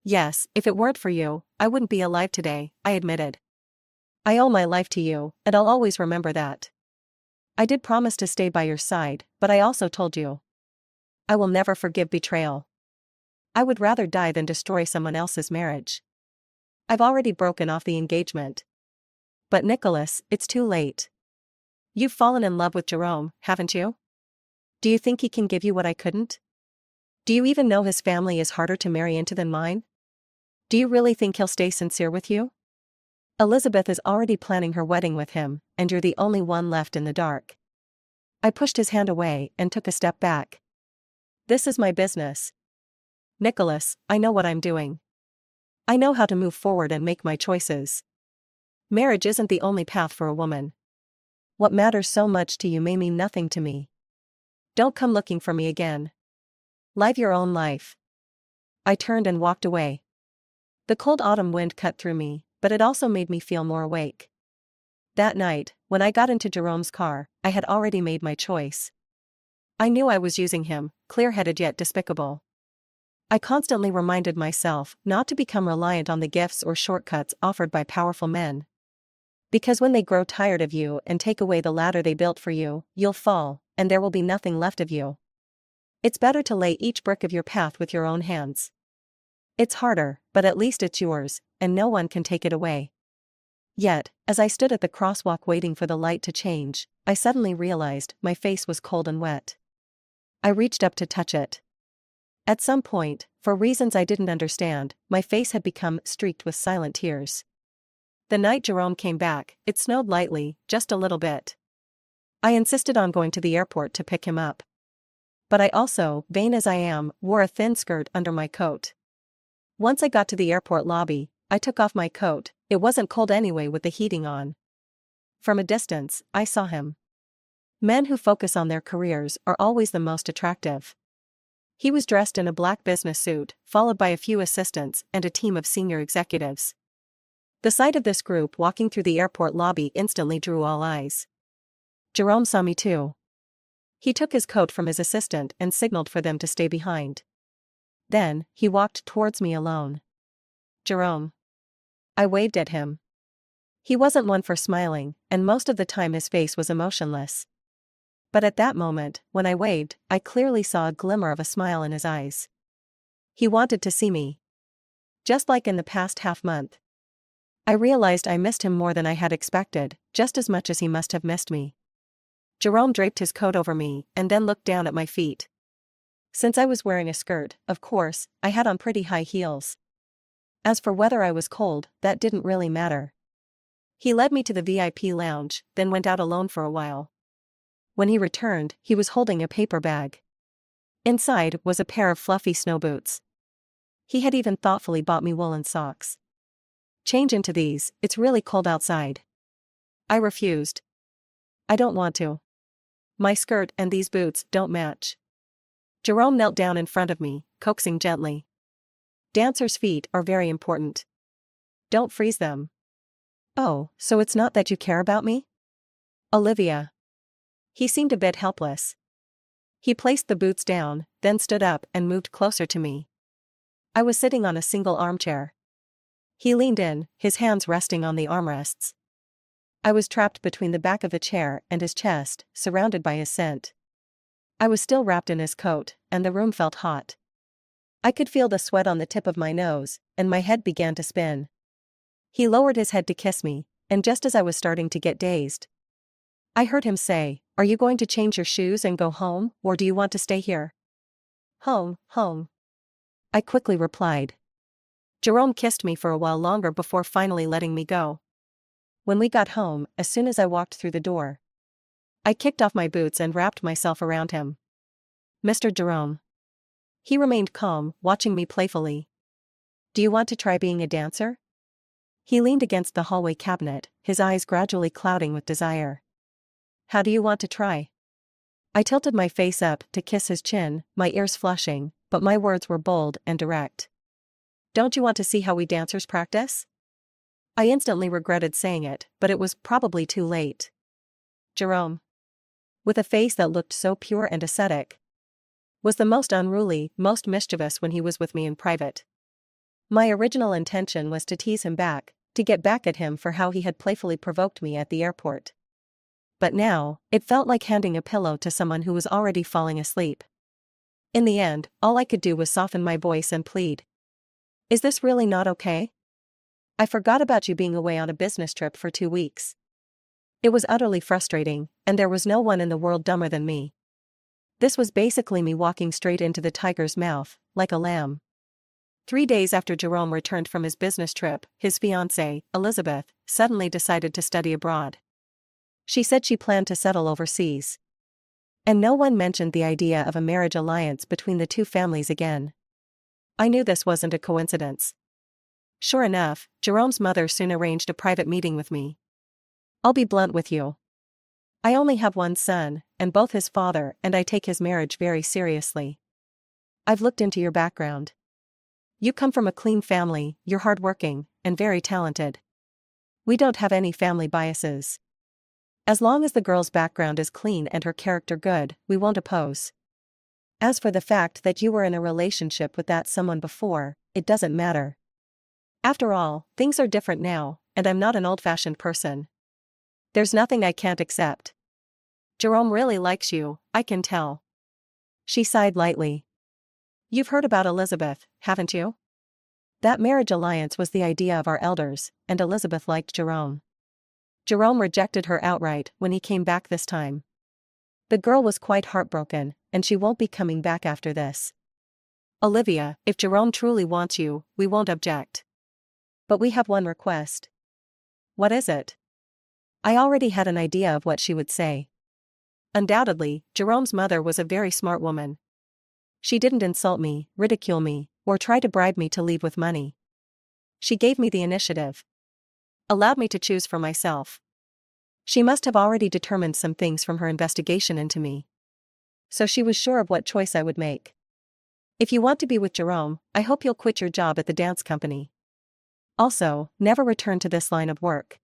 Yes, if it weren't for you, I wouldn't be alive today, I admitted. I owe my life to you, and I'll always remember that. I did promise to stay by your side, but I also told you. I will never forgive betrayal. I would rather die than destroy someone else's marriage. I've already broken off the engagement. But Nicholas, it's too late. You've fallen in love with Jerome, haven't you? Do you think he can give you what I couldn't? Do you even know his family is harder to marry into than mine? Do you really think he'll stay sincere with you? Elizabeth is already planning her wedding with him, and you're the only one left in the dark. I pushed his hand away and took a step back. This is my business. Nicholas, I know what I'm doing. I know how to move forward and make my choices. Marriage isn't the only path for a woman. What matters so much to you may mean nothing to me. Don't come looking for me again. Live your own life. I turned and walked away. The cold autumn wind cut through me, but it also made me feel more awake. That night, when I got into Jerome's car, I had already made my choice. I knew I was using him, clear-headed yet despicable. I constantly reminded myself not to become reliant on the gifts or shortcuts offered by powerful men. Because when they grow tired of you and take away the ladder they built for you, you'll fall, and there will be nothing left of you. It's better to lay each brick of your path with your own hands. It's harder, but at least it's yours, and no one can take it away. Yet, as I stood at the crosswalk waiting for the light to change, I suddenly realized my face was cold and wet. I reached up to touch it. At some point, for reasons I didn't understand, my face had become streaked with silent tears. The night Jerome came back, it snowed lightly, just a little bit. I insisted on going to the airport to pick him up. But I also, vain as I am, wore a thin skirt under my coat. Once I got to the airport lobby, I took off my coat. It wasn't cold anyway with the heating on. From a distance, I saw him. Men who focus on their careers are always the most attractive. He was dressed in a black business suit, followed by a few assistants and a team of senior executives. The sight of this group walking through the airport lobby instantly drew all eyes. Jerome saw me too. He took his coat from his assistant and signaled for them to stay behind. Then, he walked towards me alone. Jerome. I waved at him. He wasn't one for smiling, and most of the time his face was emotionless. But at that moment, when I waved, I clearly saw a glimmer of a smile in his eyes. He wanted to see me. Just like in the past half-month. I realized I missed him more than I had expected, just as much as he must have missed me. Jerome draped his coat over me and then looked down at my feet. Since I was wearing a skirt, of course, I had on pretty high heels. As for whether I was cold, that didn't really matter. He led me to the VIP lounge, then went out alone for a while. When he returned, he was holding a paper bag. Inside was a pair of fluffy snow boots. He had even thoughtfully bought me woolen socks. Change into these, it's really cold outside. I refused. I don't want to. My skirt and these boots don't match. Jerome knelt down in front of me, coaxing gently. Dancers' feet are very important. Don't freeze them. Oh, so it's not that you care about me? Olivia. He seemed a bit helpless. He placed the boots down, then stood up and moved closer to me. I was sitting on a single armchair. He leaned in, his hands resting on the armrests. I was trapped between the back of the chair and his chest, surrounded by his scent. I was still wrapped in his coat, and the room felt hot. I could feel the sweat on the tip of my nose, and my head began to spin. He lowered his head to kiss me, and just as I was starting to get dazed, I heard him say, "Are you going to change your shoes and go home, or do you want to stay here?" "Home, home," I quickly replied. Jerome kissed me for a while longer before finally letting me go. When we got home, as soon as I walked through the door, I kicked off my boots and wrapped myself around him. "Mr. Jerome." He remained calm, watching me playfully. "Do you want to try being a dancer?" He leaned against the hallway cabinet, his eyes gradually clouding with desire. "How do you want to try?" I tilted my face up to kiss his chin, my ears flushing, but my words were bold and direct. "Don't you want to see how we dancers practice?" I instantly regretted saying it, but it was probably too late. Jerome, with a face that looked so pure and ascetic, was the most unruly, most mischievous when he was with me in private. My original intention was to tease him back, to get back at him for how he had playfully provoked me at the airport. But now, it felt like handing a pillow to someone who was already falling asleep. In the end, all I could do was soften my voice and plead. "Is this really not okay? I forgot about you being away on a business trip for 2 weeks." It was utterly frustrating, and there was no one in the world dumber than me. This was basically me walking straight into the tiger's mouth, like a lamb. 3 days after Jerome returned from his business trip, his fiancée, Elizabeth, suddenly decided to study abroad. She said she planned to settle overseas. And no one mentioned the idea of a marriage alliance between the two families again. I knew this wasn't a coincidence. Sure enough, Jerome's mother soon arranged a private meeting with me. I'll be blunt with you. I only have one son, and both his father and I take his marriage very seriously. I've looked into your background. You come from a clean family, you're hardworking, and very talented. We don't have any family biases. As long as the girl's background is clean and her character good, we won't oppose. As for the fact that you were in a relationship with that someone before, it doesn't matter. After all, things are different now, and I'm not an old-fashioned person. There's nothing I can't accept. Jerome really likes you, I can tell." She sighed lightly. "You've heard about Elizabeth, haven't you? That marriage alliance was the idea of our elders, and Elizabeth liked Jerome. Jerome rejected her outright when he came back this time. The girl was quite heartbroken, and she won't be coming back after this. Olivia, if Jerome truly wants you, we won't object. But we have one request." "What is it?" I already had an idea of what she would say. Undoubtedly, Jerome's mother was a very smart woman. She didn't insult me, ridicule me, or try to bribe me to leave with money. She gave me the initiative. Allowed me to choose for myself. She must have already determined some things from her investigation into me. So she was sure of what choice I would make. "If you want to be with Jerome, I hope you'll quit your job at the dance company. Also, never return to this line of work.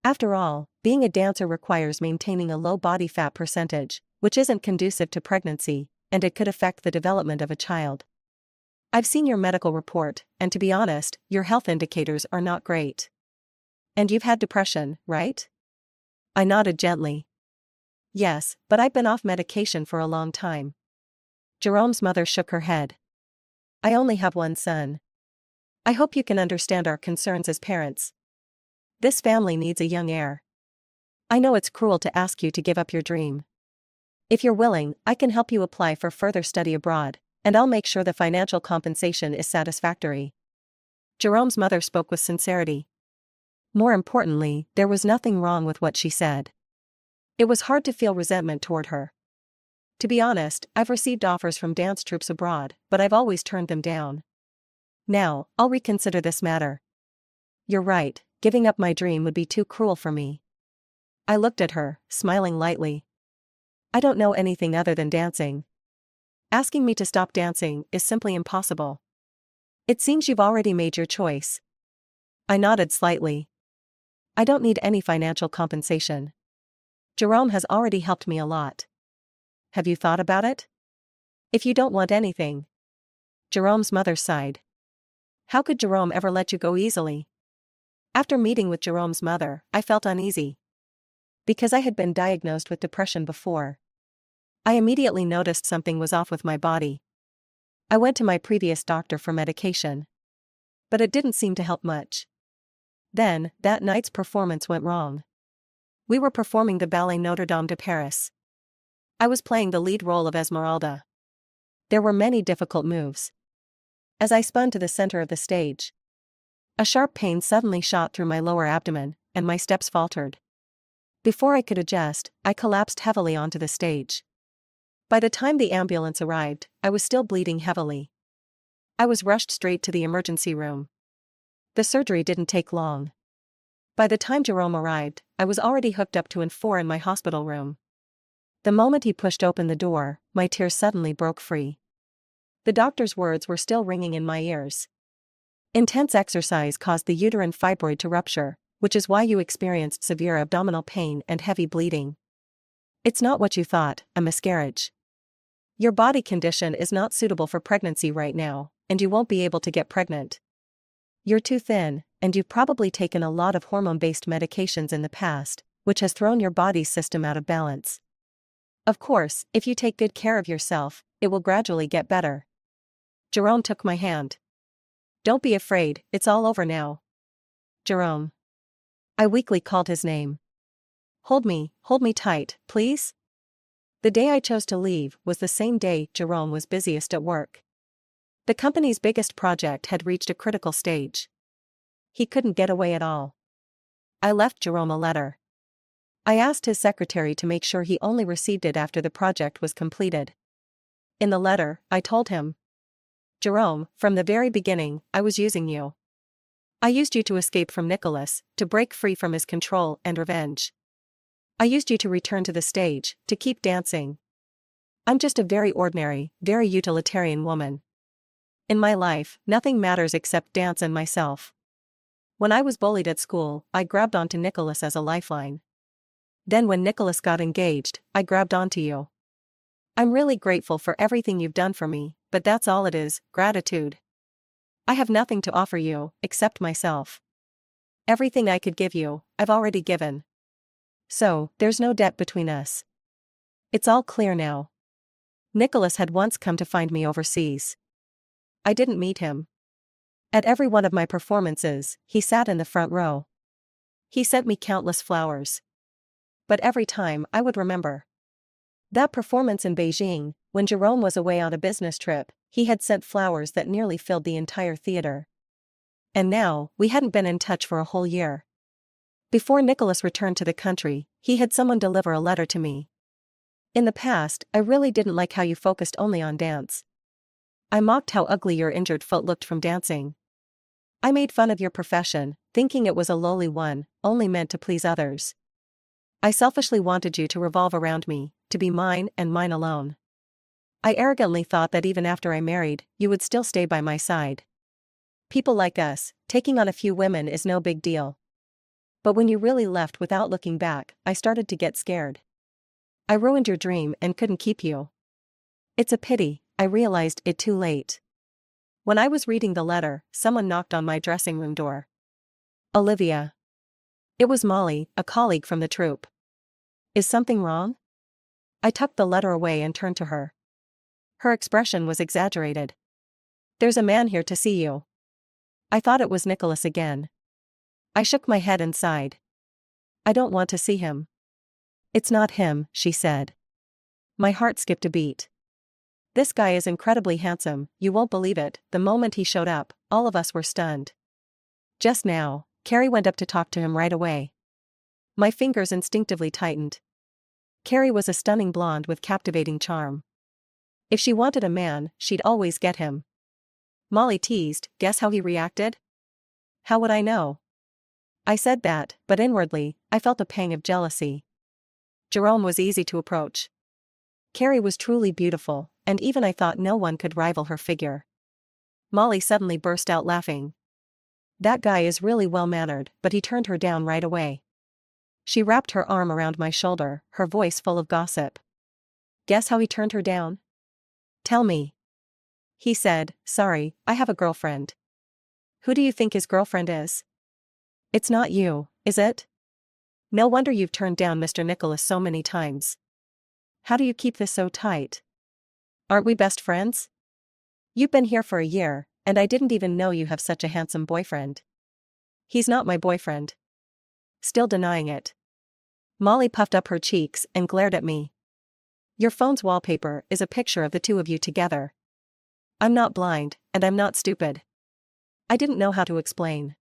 After all, being a dancer requires maintaining a low body fat percentage, which isn't conducive to pregnancy, and it could affect the development of a child. I've seen your medical report, and to be honest, your health indicators are not great. And you've had depression, right?" I nodded gently. Yes, but I've been off medication for a long time. Jerome's mother shook her head. I only have one son. I hope you can understand our concerns as parents. This family needs a young heir. I know it's cruel to ask you to give up your dream. If you're willing, I can help you apply for further study abroad, and I'll make sure the financial compensation is satisfactory. Jerome's mother spoke with sincerity. More importantly, there was nothing wrong with what she said. It was hard to feel resentment toward her. To be honest, I've received offers from dance troupes abroad, but I've always turned them down. Now, I'll reconsider this matter. You're right, giving up my dream would be too cruel for me. I looked at her, smiling lightly. I don't know anything other than dancing. Asking me to stop dancing is simply impossible. It seems you've already made your choice. I nodded slightly. I don't need any financial compensation. Jerome has already helped me a lot. Have you thought about it? If you don't want anything. Jerome's mother sighed. How could Jerome ever let you go easily? After meeting with Jerome's mother, I felt uneasy. Because I had been diagnosed with depression before. I immediately noticed something was off with my body. I went to my previous doctor for medication. But it didn't seem to help much. Then, that night's performance went wrong. We were performing the Ballet Notre Dame de Paris. I was playing the lead role of Esmeralda. There were many difficult moves. As I spun to the center of the stage, a sharp pain suddenly shot through my lower abdomen, and my steps faltered. Before I could adjust, I collapsed heavily onto the stage. By the time the ambulance arrived, I was still bleeding heavily. I was rushed straight to the emergency room. The surgery didn't take long. By the time Jerome arrived, I was already hooked up to N4 in my hospital room. The moment he pushed open the door, my tears suddenly broke free. The doctor's words were still ringing in my ears. Intense exercise caused the uterine fibroid to rupture, which is why you experienced severe abdominal pain and heavy bleeding. It's not what you thought, a miscarriage. Your body condition is not suitable for pregnancy right now, and you won't be able to get pregnant. You're too thin, and you've probably taken a lot of hormone-based medications in the past, which has thrown your body's system out of balance. Of course, if you take good care of yourself, it will gradually get better. Jerome took my hand. Don't be afraid, it's all over now. Jerome. I weakly called his name. Hold me tight, please. The day I chose to leave was the same day Jerome was busiest at work. The company's biggest project had reached a critical stage. He couldn't get away at all. I left Jerome a letter. I asked his secretary to make sure he only received it after the project was completed. In the letter, I told him, Jerome, from the very beginning, I was using you. I used you to escape from Nicholas, to break free from his control and revenge. I used you to return to the stage, to keep dancing. I'm just a very ordinary, very utilitarian woman. In my life, nothing matters except dance and myself. When I was bullied at school, I grabbed onto Nicholas as a lifeline. Then when Nicholas got engaged, I grabbed onto you. I'm really grateful for everything you've done for me, but that's all it is, gratitude. I have nothing to offer you, except myself. Everything I could give you, I've already given. So, there's no debt between us. It's all clear now. Nicholas had once come to find me overseas. I didn't meet him. At every one of my performances, he sat in the front row. He sent me countless flowers. But every time, I would remember. That performance in Beijing, when Jerome was away on a business trip, he had sent flowers that nearly filled the entire theater. And now, we hadn't been in touch for a whole year. Before Nicholas returned to the country, he had someone deliver a letter to me. In the past, I really didn't like how you focused only on dance. I mocked how ugly your injured foot looked from dancing. I made fun of your profession, thinking it was a lowly one, only meant to please others. I selfishly wanted you to revolve around me, to be mine and mine alone. I arrogantly thought that even after I married, you would still stay by my side. People like us, taking on a few women is no big deal. But when you really left without looking back, I started to get scared. I ruined your dream and couldn't keep you. It's a pity, I realized it too late. When I was reading the letter, someone knocked on my dressing room door. Olivia. It was Molly, a colleague from the troupe. Is something wrong? I tucked the letter away and turned to her. Her expression was exaggerated. "There's a man here to see you." I thought it was Nicholas again. I shook my head and sighed. "I don't want to see him." "It's not him," she said. My heart skipped a beat. "This guy is incredibly handsome, you won't believe it." The moment he showed up, all of us were stunned. Just now, Carrie went up to talk to him right away. My fingers instinctively tightened. Carrie was a stunning blonde with captivating charm. If she wanted a man, she'd always get him. Molly teased, "Guess how he reacted?" "How would I know?" I said that, but inwardly, I felt a pang of jealousy. Jerome was easy to approach. Carrie was truly beautiful, and even I thought no one could rival her figure. Molly suddenly burst out laughing. "That guy is really well-mannered," but he turned her down right away. She wrapped her arm around my shoulder, her voice full of gossip. "Guess how he turned her down?" "Tell me." "He said, 'Sorry, I have a girlfriend.'" "Who do you think his girlfriend is?" "It's not you, is it? No wonder you've turned down Mr. Nicholas so many times. How do you keep this so tight? Aren't we best friends? You've been here for a year, and I didn't even know you have such a handsome boyfriend." "He's not my boyfriend." Still denying it. Molly puffed up her cheeks and glared at me. "Your phone's wallpaper is a picture of the two of you together." I'm not blind, and I'm not stupid. I didn't know how to explain.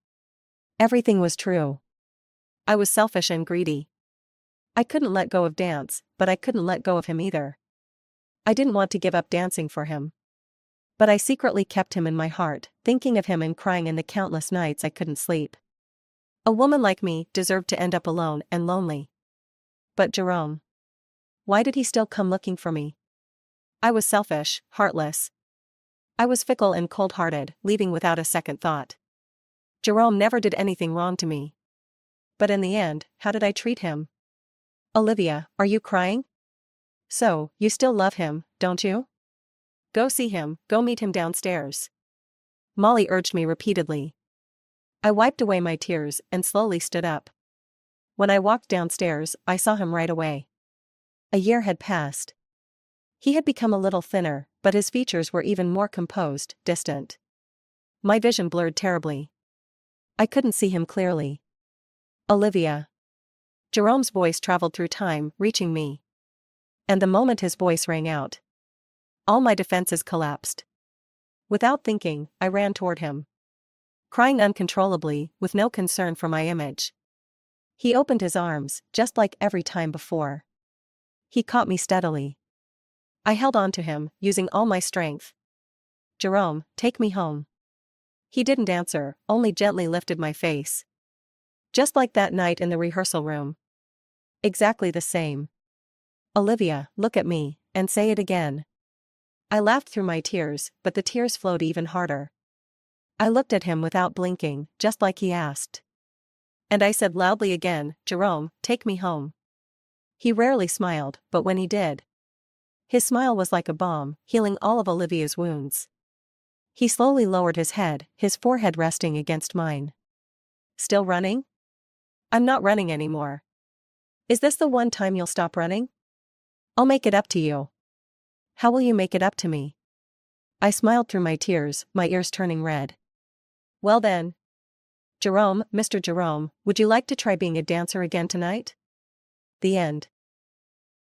Everything was true. I was selfish and greedy. I couldn't let go of dance, but I couldn't let go of him either. I didn't want to give up dancing for him. But I secretly kept him in my heart, thinking of him and crying in the countless nights I couldn't sleep. A woman like me deserved to end up alone and lonely. But Jerome. Why did he still come looking for me? I was selfish, heartless. I was fickle and cold-hearted, leaving without a second thought. Jerome never did anything wrong to me. But in the end, how did I treat him? "Olivia, are you crying? So, you still love him, don't you? Go see him, go meet him downstairs." Molly urged me repeatedly. I wiped away my tears and slowly stood up. When I walked downstairs, I saw him right away. A year had passed. He had become a little thinner, but his features were even more composed, distant. My vision blurred terribly. I couldn't see him clearly. "Olivia." Jerome's voice traveled through time, reaching me. And the moment his voice rang out, all my defenses collapsed. Without thinking, I ran toward him. Crying uncontrollably, with no concern for my image. He opened his arms, just like every time before. He caught me steadily. I held on to him, using all my strength. "Jerome, take me home." He didn't answer, only gently lifted my face. Just like that night in the rehearsal room. Exactly the same. "Olivia, look at me, and say it again." I laughed through my tears, but the tears flowed even harder. I looked at him without blinking, just like he asked. And I said loudly again, "Jerome, take me home." He rarely smiled, but when he did, his smile was like a balm, healing all of Olivia's wounds. He slowly lowered his head, his forehead resting against mine. "Still running?" "I'm not running anymore." "Is this the one time you'll stop running?" "I'll make it up to you." "How will you make it up to me?" I smiled through my tears, my ears turning red. "Well then. Jerome, Mr. Jerome, would you like to try being a dancer again tonight?" The end.